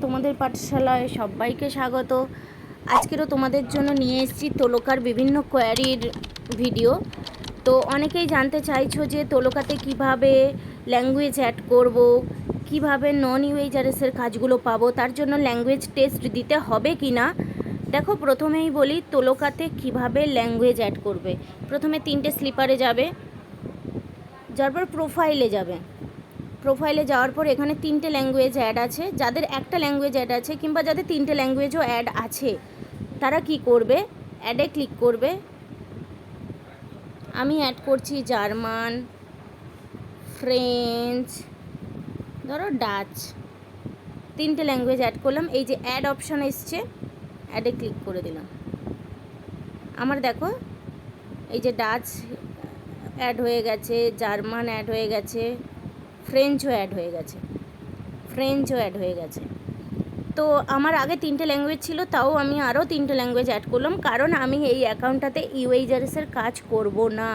তোমাদের পাঠশালায় সবাইকে স্বাগত। আজকেরও তোমাদের জন্য নিয়ে এসেছি তোলকার বিভিন্ন কোয়ারির ভিডিও। তো অনেকেই জানতে চাইছো যে তোলকাতে কিভাবে ল্যাঙ্গুয়েজ অ্যাড করব, কিভাবে নন ইউএইচআরএসের কাজগুলো পাবো, তার জন্য ল্যাঙ্গুয়েজ টেস্ট দিতে হবে কি না। দেখো, প্রথমেই বলি তোলকাতে কিভাবে ল্যাঙ্গুয়েজ অ্যাড করবে। প্রথমে 3টে স্লিপারে যাবে, যার পর প্রোফাইলে যাবে। প্রোফাইলে যাওয়ার পর এখানে 3টে ল্যাঙ্গুয়েজ অ্যাড আছে। যাদের একটা ল্যাঙ্গুয়েজ অ্যাড আছে কিংবা যাদের 3টে ল্যাঙ্গুয়েজও অ্যাড আছে, তারা কি করবে, অ্যাডে ক্লিক করবে। আমি অ্যাড করছি জার্মান, ফ্রেঞ্চ, ধরো ডাচ, 3টে ল্যাঙ্গুয়েজ অ্যাড করলাম। এই যে অ্যাড অপশান এসছে, অ্যাডে ক্লিক করে দিলাম। আমার দেখো এই যে ডাচ অ্যাড হয়ে গেছে, জার্মান অ্যাড হয়ে গেছে, ফ্রেঞ্চও অ্যাড হয়ে গেছে। তো আমার আগে 3টে ল্যাঙ্গুয়েজ ছিল, তাও আমি আরও 3টে ল্যাঙ্গুয়েজ অ্যাড করলাম, কারণ আমি এই অ্যাকাউন্টটাতে ইউএইচআরএসের কাজ করব না।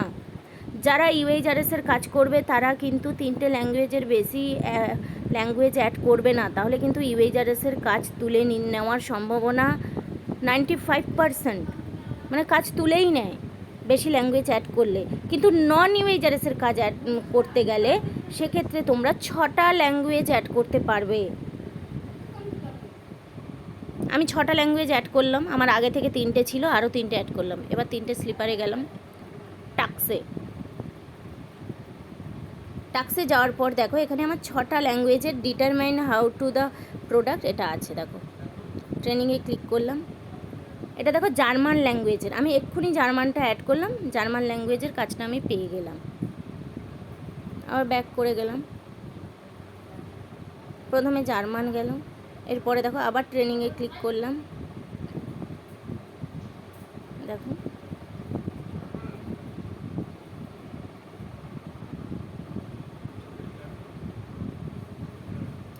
যারা ইউএইচআরএসের কাজ করবে তারা কিন্তু 3টে ল্যাঙ্গুয়েজের বেশি ল্যাঙ্গুয়েজ অ্যাড করবে না, তাহলে কিন্তু ইউএইচআরএসের কাজ তুলে নেওয়ার সম্ভাবনা 95%, মানে কাজ তুলেই নেয় বেশি ল্যাঙ্গুয়েজ অ্যাড করলে। কিন্তু নন ইউএইচআরএসের কাজ অ্যাড করতে গেলে সেক্ষেত্রে তোমরা 6টা ল্যাঙ্গুয়েজ অ্যাড করতে পারবে। আমি 6টা ল্যাঙ্গুয়েজ অ্যাড করলাম, আমার আগে থেকে 3টে ছিল, আরও 3টে অ্যাড করলাম। এবার 3টে স্লিপারে গেলাম। টাক্সে যাওয়ার পর দেখো এখানে আমার 6টা ল্যাঙ্গুয়েজের determine how to the product এটা আছে। দেখো ট্রেনিংয়ে ক্লিক করলাম। এটা দেখো জার্মান ল্যাঙ্গুয়েজের, আমি এক্ষুনি জার্মানটা অ্যাড করলাম, জার্মান ল্যাঙ্গুয়েজের কাজটা আমি পেয়ে গেলাম। আবার ব্যাক করে গেলাম, প্রথমে জার্মান গেলাম, এরপরে দেখো আবার ট্রেনিংয়ে ক্লিক করলাম। দেখো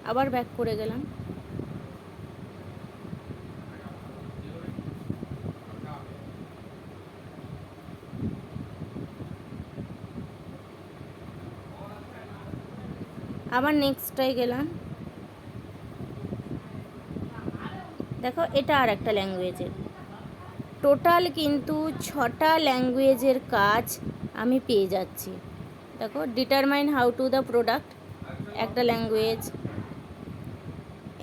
আবার ব্যাক করে গেলাম। আবার নেক্সটটায় গেলাম। দেখো এটা আর একটা ল্যাঙ্গুয়েজের। টোটাল কিন্তু 6টা ল্যাঙ্গুয়েজের কাজ আমি পেয়ে যাচ্ছি। দেখো determine how to the product একটা ল্যাঙ্গুয়েজ,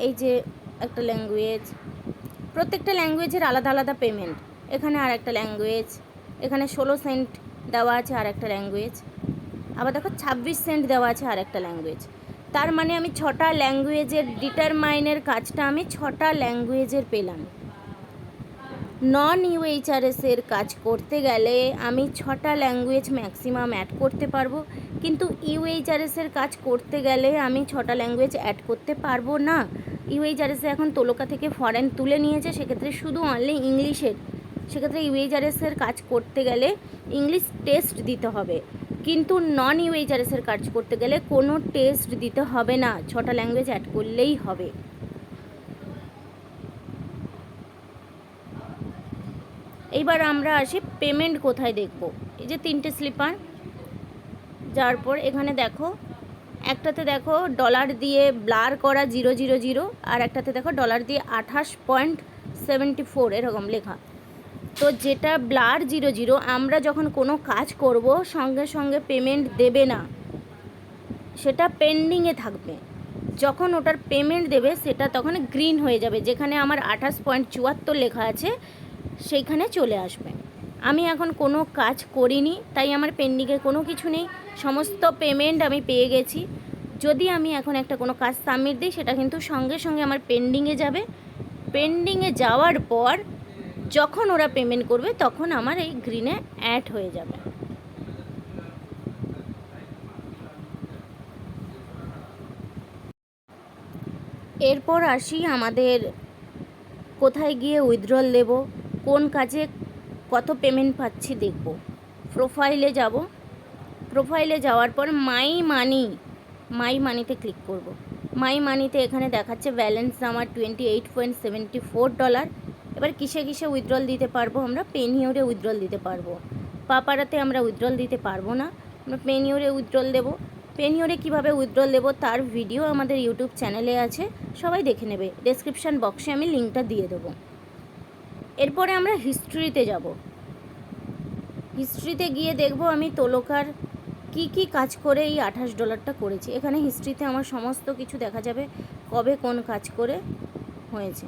এই যে একটা ল্যাঙ্গুয়েজ, প্রত্যেকটা ল্যাঙ্গুয়েজের আলাদা আলাদা পেমেন্ট। এখানে আর একটা ল্যাঙ্গুয়েজ, এখানে 16 সেন্ট দেওয়া আছে আর একটা ল্যাঙ্গুয়েজ, আবার দেখো 26 সেন্ট দেওয়া আছে আর একটা ল্যাঙ্গুয়েজ। তার মানে আমি 6টা ল্যাঙ্গুয়েজের ডিটারমাইনের কাজটা আমি 6টা ল্যাঙ্গুয়েজের পেলাম। নন ইউএইচআরএসের কাজ করতে গেলে আমি 6টা ল্যাঙ্গুয়েজ ম্যাক্সিমাম অ্যাড করতে পারবো, কিন্তু ইউএইচআরএসের কাজ করতে গেলে আমি 6টা ল্যাঙ্গুয়েজ অ্যাড করতে পারবো না। ইউএইচআরএসে এখন তোলকা থেকে ফরেন তুলে নিয়েছে, সেক্ষেত্রে শুধু অনলি ইংলিশের। সেক্ষেত্রে ইউএইচআরএসের কাজ করতে গেলে ইংলিশ টেস্ট দিতে হবে, কিন্তু নন ইউএইচআরএসের কাজ করতে গেলে কোনো টেস্ট দিতে হবে না, 6টা ল্যাঙ্গুয়েজ অ্যাড করলেই হবে। এইবার আমরা আসি পেমেন্ট কোথায় দেখব। এই যে 3টে স্লিপার যাওয়ার পর এখানে দেখো একটাতে দেখো ডলার দিয়ে ব্লার করা 000, আর একটাতে দেখো ডলার দিয়ে 28.74 এরকম লেখা। তো যেটা ব্লার 00, আমরা যখন কোনো কাজ করব সঙ্গে সঙ্গে পেমেন্ট দেবে না, সেটা পেন্ডিংয়ে থাকবে। যখন ওটার পেমেন্ট দেবে সেটা তখন গ্রিন হয়ে যাবে, যেখানে আমার 28.74 লেখা আছে সেইখানে চলে আসবে। আমি এখন কোনো কাজ করিনি, তাই আমার পেন্ডিংয়ে কোনো কিছু নেই, সমস্ত পেমেন্ট আমি পেয়ে গেছি। যদি আমি এখন একটা কোনো কাজ সাবমিট দিই, সেটা কিন্তু সঙ্গে সঙ্গে আমার পেন্ডিংয়ে যাবে। পেন্ডিংয়ে যাওয়ার পর যখন ওরা পেমেন্ট করবে তখন আমার এই গ্রিনে অ্যাড হয়ে যাবে। এরপর আসি আমাদের কোথায় গিয়ে উইথড্রল দেব, কোন কাজে কত পেমেন্ট পাচ্ছি দেখব। প্রোফাইলে যাব, প্রোফাইলে যাওয়ার পর মাই মানিতে ক্লিক করব। মাই মানিতে এখানে দেখাচ্ছে ব্যালেন্স আমার $28.74। এবার কিসে কিসে উইথড্রল দিতে পারবো, আমরা পেনিওরে উইথড্রল দিতে পারবো। পাপারাতে আমরা উইথড্রল দিতে পারবো না, আমরা পেনিওরে উইথড্রল দেবো। পেনিওরে কীভাবে উইথড্রল দেবো তার ভিডিও আমাদের ইউটিউব চ্যানেলে আছে, সবাই দেখে নেবে। ডেসক্রিপশান বক্সে আমি লিঙ্কটা দিয়ে দেবো। এরপরে আমরা হিস্ট্রিতে যাব। হিস্ট্রিতে গিয়ে দেখব আমি তোলকার কি কি কাজ করে এই $28 করেছি। এখানে হিস্ট্রিতে আমার সমস্ত কিছু দেখা যাবে, কবে কোন কাজ করে হয়েছে,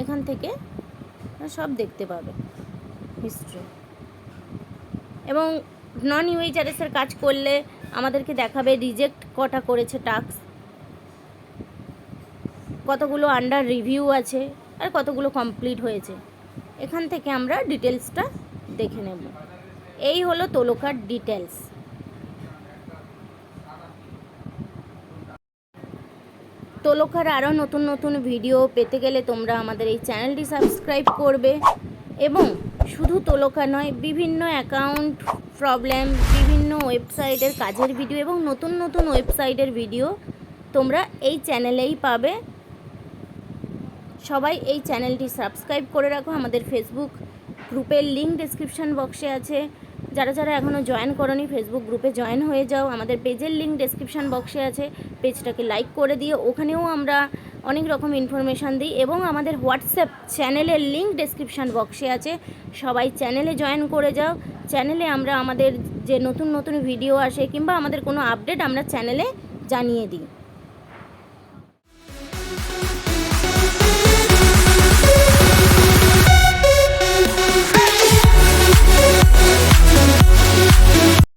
এখান থেকে সব দেখতে পাবে হিস্ট্রি। এবং নন ইউএইচআরএসের কাজ করলে আমাদেরকে দেখাবে রিজেক্ট কটা করেছে টাস্ক, কতগুলো আন্ডার রিভিউ আছে, আর কতগুলো কমপ্লিট হয়েছে। এখান থেকে আমরা ডিটেলসটা দেখে নেব। এই হলো তোলকার ডিটেলস। তোলকার আরও নতুন নতুন ভিডিও পেতে গেলে তোমরা আমাদের এই চ্যানেলটি সাবস্ক্রাইব করবে। এবং শুধু তোলকা নয়, বিভিন্ন অ্যাকাউন্ট প্রবলেম, বিভিন্ন ওয়েবসাইটের কাজের ভিডিও এবং নতুন নতুন ওয়েবসাইটের ভিডিও তোমরা এই চ্যানেলেই পাবে। সবাই এই চ্যানেলটি সাবস্ক্রাইব করে রাখো। আমাদের ফেসবুক গ্রুপের লিঙ্ক ডেসক্রিপশান বক্সে আছে, যারা যারা এখনও জয়েন করোনি ফেসবুক গ্রুপে জয়েন হয়ে যাও। আমাদের পেজের লিঙ্ক ডেসক্রিপশান বক্সে আছে, পেজটাকে লাইক করে দিয়ে ওখানেও আমরা অনেক রকম ইনফরমেশান দিই। এবং আমাদের হোয়াটসঅ্যাপ চ্যানেলের লিঙ্ক ডেসক্রিপশান বক্সে আছে, সবাই চ্যানেলে জয়েন করে যাও। চ্যানেলে আমরা আমাদের যে নতুন নতুন ভিডিও আসে কিংবা আমাদের কোনো আপডেট আমরা চ্যানেলে জানিয়ে দিই।